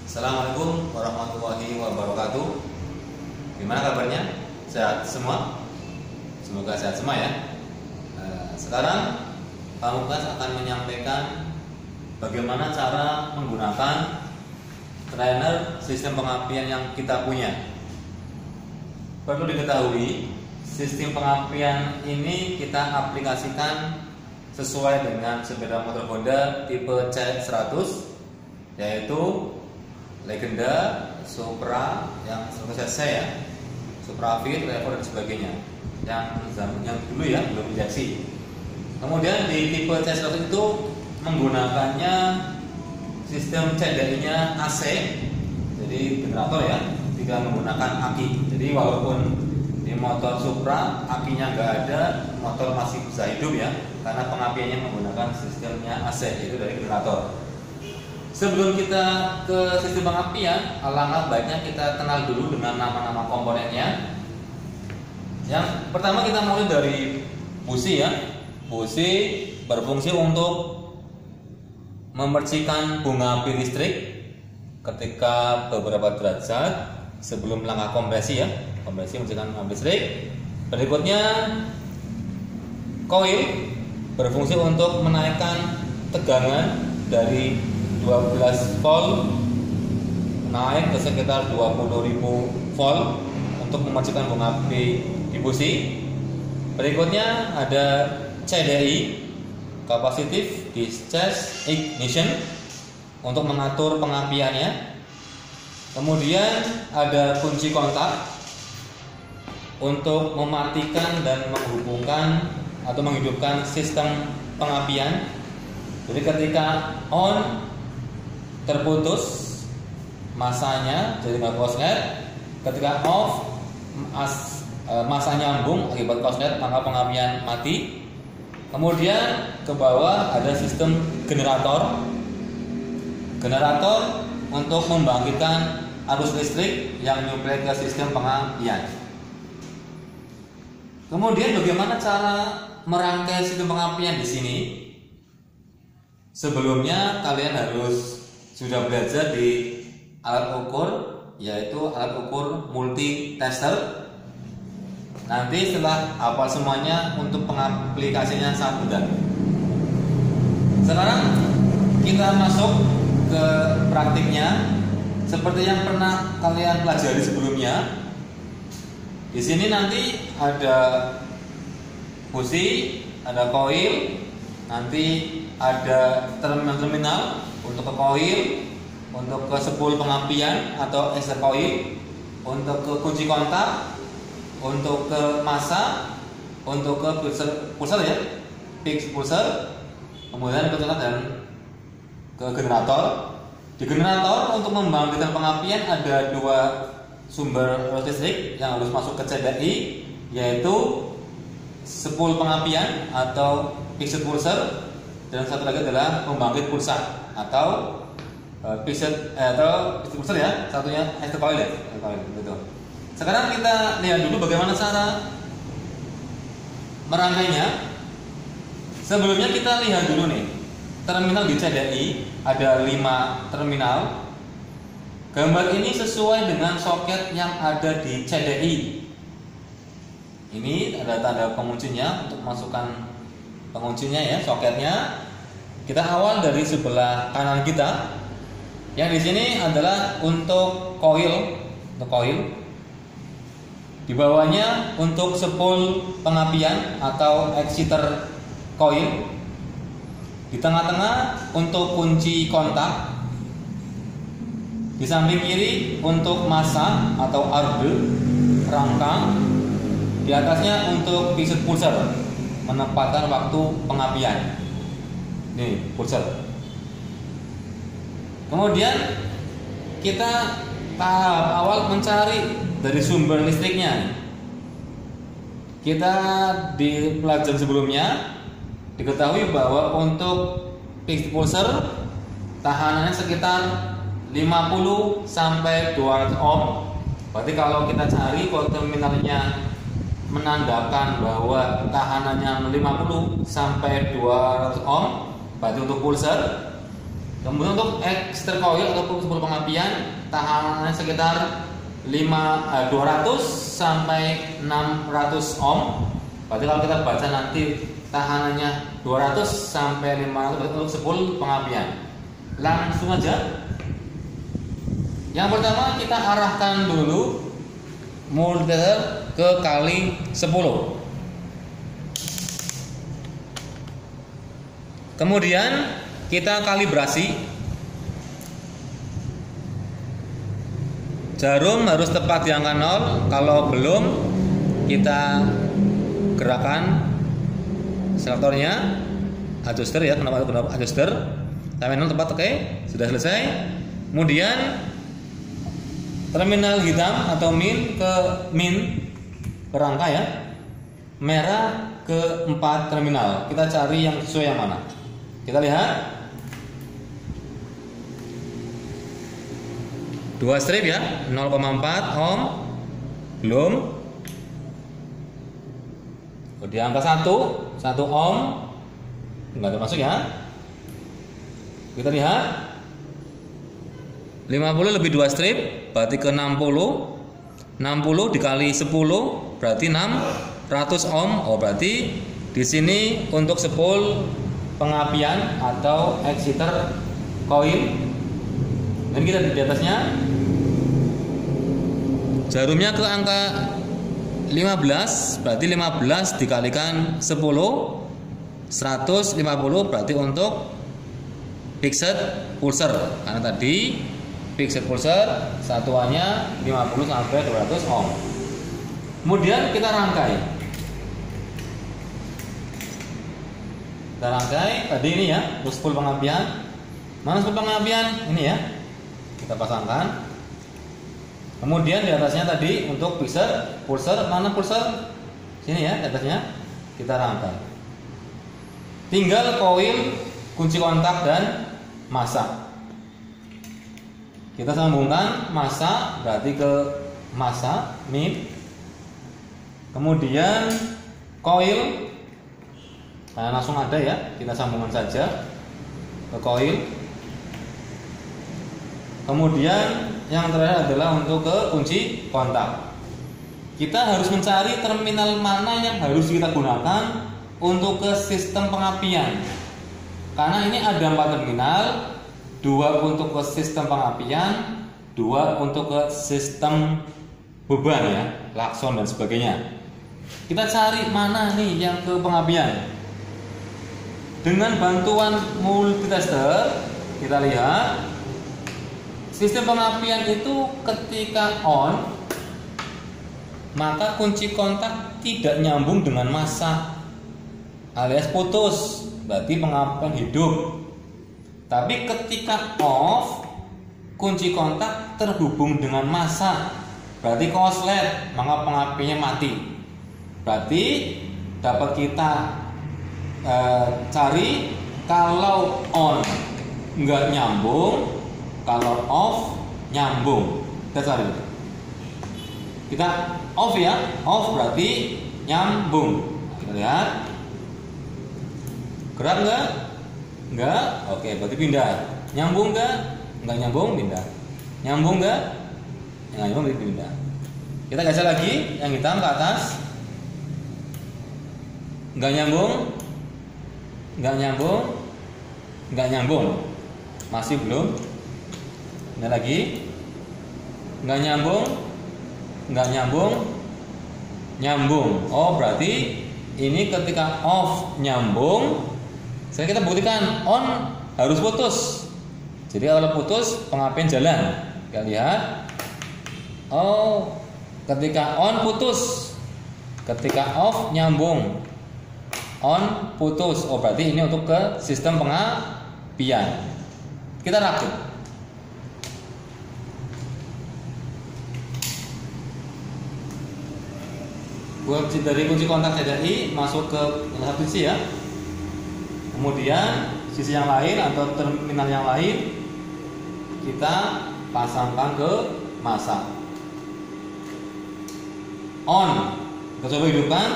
Assalamualaikum warahmatullahi wabarakatuh. Gimana kabarnya? Sehat semua? Semoga sehat semua ya. Sekarang Pak Muklas akan menyampaikan bagaimana cara menggunakan trainer sistem pengapian yang kita punya. Perlu diketahui, sistem pengapian ini kita aplikasikan sesuai dengan sepeda motor Honda tipe C100, yaitu Legenda, Supra yang 100 cc ya, Supra Fit, Revo dan sebagainya. Yang dulu ya, belum injeksi. Kemudian di tipe C100 itu menggunakannya sistem CDI-nya AC, jadi generator ya, tidak menggunakan aki. Jadi walaupun di motor Supra akinya nggak ada, motor masih bisa hidup ya, karena pengapiannya menggunakan sistemnya AC, yaitu dari generator. Sebelum kita ke sistem pengapian, alangkah baiknya kita kenal dulu dengan nama-nama komponennya. Yang pertama kita mulai dari busi ya. Busi berfungsi untuk memercikan bunga api listrik ketika beberapa derajat sebelum langkah kompresi ya. Kompresi memercikan api listrik. Berikutnya koil berfungsi untuk menaikkan tegangan dari 12 volt naik ke sekitar 20.000 volt untuk memercikan bunga api di busi. Berikutnya ada CDI, Capacitive Discharge Ignition, untuk mengatur pengapiannya. Kemudian ada kunci kontak untuk mematikan dan menghubungkan atau menghidupkan sistem pengapian. Jadi ketika on terputus masanya jadi nggak korslet, ketika off masa nyambung akibat korslet maka pengapian mati. Kemudian ke bawah ada sistem generator untuk membangkitkan arus listrik yang nyuplai ke sistem pengapian. Kemudian bagaimana cara merangkai sistem pengapian di sini? Sebelumnya kalian harus sudah belajar di alat ukur, yaitu alat ukur multi tester. Nanti setelah hafal semuanya, untuk pengaplikasinya sangat mudah. Sekarang kita masuk ke praktiknya. Seperti yang pernah kalian pelajari sebelumnya. Di sini nanti ada busi, ada koil, nanti ada terminal untuk ke koil, untuk ke spool pengapian atau exter koil, untuk ke kunci kontak, untuk ke masa, untuk ke pulser ya, fix pulser, kemudian ke kontak dan ke generator. Di generator untuk membangkitkan pengapian ada dua sumber listrik yang harus masuk ke CDI, yaitu spool pengapian atau fixed pulser, dan satu lagi adalah pembangkit pulsa atau fixed pulser ya, satunya exter coil ya, gitu. Sekarang kita lihat dulu bagaimana cara merangkainya. Sebelumnya kita lihat dulu nih, terminal di CDI ada 5 terminal. Gambar ini sesuai dengan soket yang ada di CDI. Ini ada tanda penguncinya untuk masukkan penguncinya ya, soketnya. Kita awal dari sebelah kanan kita. Yang di sini adalah untuk koil, Di bawahnya untuk spool pengapian atau exciter koil. Di tengah-tengah untuk kunci kontak. Di samping kiri untuk masa atau arde rangkang. Di atasnya untuk fixed pulser, menempatkan waktu pengapian. Nih, pulser. Kemudian kita tahap awal mencari dari sumber listriknya. Kita di pelajaran sebelumnya diketahui bahwa untuk fixed pulser tahanannya sekitar 50 sampai 200 ohm. Berarti kalau kita cari kalau terminalnya menandakan bahwa tahanannya 50 sampai 200 ohm, berarti untuk pulser. Kemudian untuk eksiter coil ataupun sepul pengapian tahanannya sekitar 200 sampai 600 ohm. Berarti kalau kita baca nanti tahanannya 200 sampai 500 untuk sepul pengapian. Langsung aja. Yang pertama kita arahkan dulu multimeter ke kali 10. Kemudian kita kalibrasi. Jarum harus tepat di angka 0. Kalau belum, kita gerakan selektornya, adjuster ya, kenapa adjuster sampai 0 tepat. Oke, sudah selesai. Kemudian terminal hitam atau min ke rangka ya, merah ke 4 terminal. Kita cari yang sesuai yang mana. Kita lihat 2 strip ya, 0,4 ohm belum. Di angka 1 ohm enggak termasuk ya. Kita lihat 50 lebih 2 strip berarti ke 60. 60 dikali 10 berarti 600 ohm. Oh, berarti di sini untuk sepul pengapian atau exciter coil. Dan kita di atasnya jarumnya ke angka 15, berarti 15 dikalikan 10 150 berarti untuk fixed pulser. Karena tadi fixed pulser satuannya 50 sampai 200 ohm. Kemudian kita rangkai. Kita rangkai tadi ini ya, untuk sepul pengapian. Mana sepul pengapian? Ini ya. Kita pasangkan. Kemudian di atasnya tadi untuk pulser, mana pulser? Sini ya, di atasnya kita rangkai. Tinggal koil, kunci kontak dan massa. Kita sambungkan massa berarti ke massa min. Kemudian koil, nah, langsung ada ya, kita sambungkan saja ke koil. Kemudian yang terakhir adalah untuk ke kunci kontak. Kita harus mencari terminal mana yang harus kita gunakan untuk ke sistem pengapian. Karena ini ada 4 terminal, 2 untuk ke sistem pengapian, 2 untuk ke sistem beban ya, klakson dan sebagainya. Kita cari mana nih yang ke pengapian. Dengan bantuan multitester kita lihat sistem pengapian itu ketika on, maka kunci kontak tidak nyambung dengan massa alias putus, berarti pengapian hidup. Tapi ketika off, kunci kontak terhubung dengan massa, berarti koslet, maka pengapiannya mati. Berarti dapat kita cari kalau on nggak nyambung, kalau off nyambung. Kita cari. Kita off ya, off berarti nyambung. Kita lihat. Gerak nggak? Nggak. Oke, berarti pindah. Nyambung nggak? Nggak nyambung, pindah. Nyambung nggak? Nggak nyambung, berarti pindah. Kita geser lagi, yang hitam ke atas. Nggak nyambung, nggak nyambung, nggak nyambung. Masih belum. Ini lagi, nggak nyambung, nggak nyambung, nyambung. Oh, berarti ini ketika off nyambung. Sekarang kita buktikan on harus putus. Jadi kalau putus pengapian jalan. Kita lihat. Oh, ketika on putus, ketika off nyambung. On putus. Oh, berarti ini untuk ke sistem pengapian. Kita rakit. Dari kunci kontak CDI masuk ke satu sisi ya. Kemudian sisi yang lain atau terminal yang lain kita pasangkan ke massa. On. Kita coba hidupkan.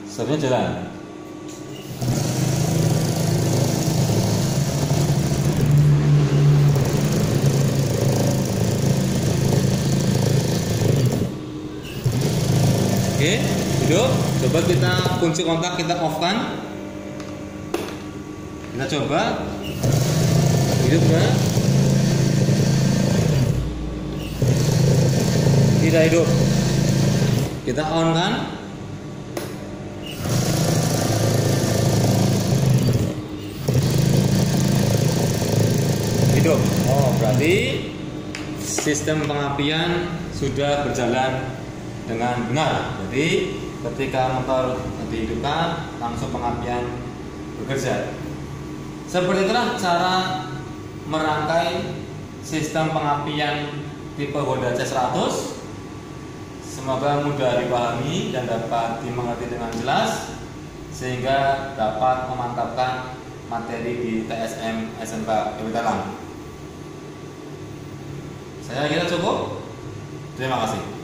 Sebenarnya jalan. Oke, hidup. Coba kita kunci kontak kita off kan. Kita coba. Hidup kan? Tidak hidup. Kita on kan? Hidup. Oh, berarti sistem pengapian sudah berjalan dengan benar. Jadi ketika motor dihidupkan, langsung pengapian bekerja. Seperti itulah cara merangkai sistem pengapian tipe Honda C100. Semoga mudah dipahami dan dapat dimengerti dengan jelas, sehingga dapat memantapkan materi di TSM SMK Dewi Talang. Saya kira cukup. Terima kasih.